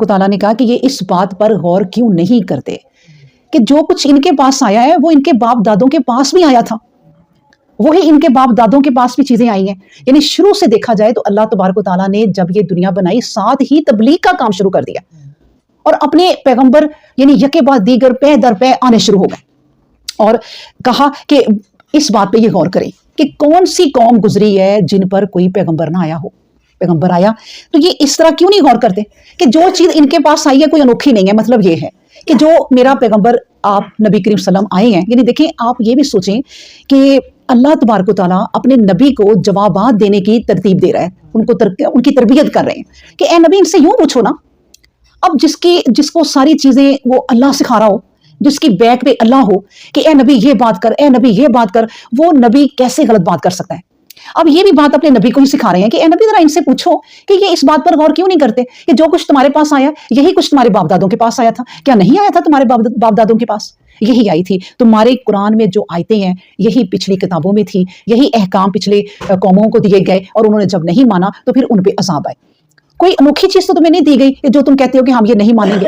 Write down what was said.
تعالیٰ نے کہا کہ یہ اس بات پر غور کیوں نہیں کرتے کہ جو کچھ ان کے پاس آیا ہے وہ ان کے باپ دادوں کے پاس بھی آیا تھا، وہی ان کے باپ دادوں کے پاس بھی چیزیں آئی ہیں. یعنی شروع سے دیکھا جائے تو اللہ تبارک و تعالیٰ نے جب یہ دنیا بنائی ساتھ ہی تبلیغ کا کام شروع کر دیا اور اپنے پیغمبر یعنی یکے بعد دیگر پہ در پہ آنے شروع ہو گئے اور کہا کہ اس بات پہ یہ غور کریں کہ کون سی قوم گزری ہے جن پر کوئی پیغمبر نہ آیا ہو. پیغمبر آیا تو یہ اس طرح کیوں نہیں غور کرتے کہ جو چیز ان کے پاس آئی ہے کوئی انوکھی نہیں ہے. مطلب یہ ہے کہ جو میرا پیغمبر آپ نبی کریم صلی اللہ علیہ وسلم آئے ہیں، یعنی دیکھیں آپ یہ بھی سوچیں کہ اللہ تبارک و تعالیٰ اپنے نبی کو جوابات دینے کی ترتیب دے رہا ہے، ان کی تربیت کر رہے ہیں کہ اے نبی ان سے یوں پوچھو نا. اب جس کو ساری چیزیں وہ اللہ سکھا رہا ہو، جس کی بیک پہ اللہ ہو کہ اے نبی یہ بات کر، اے نبی یہ بات کر، وہ نبی کیسے غلط بات کر سکتا ہے؟ اب یہ بھی بات اپنے نبی کو ہی سکھا رہے ہیں کہ اے نبی ذرا ان سے پوچھو کہ یہ اس بات پر غور کیوں نہیں کرتے کہ جو کچھ تمہارے پاس آیا یہی کچھ تمہارے باپ دادوں کے پاس آیا تھا. کیا نہیں آیا تھا تمہارے باپ دادوں کے پاس؟ یہی آئی تھی. تمہارے قرآن میں جو آیتیں ہیں یہی پچھلی کتابوں میں تھی، یہی احکام پچھلے قوموں کو دیے گئے اور انہوں نے جب نہیں مانا تو پھر ان پہ عذاب آئے. کوئی انوکھی چیز تو تمہیں نہیں دی گئی کہ جو تم کہتے ہو کہ ہم یہ نہیں مانیں گے.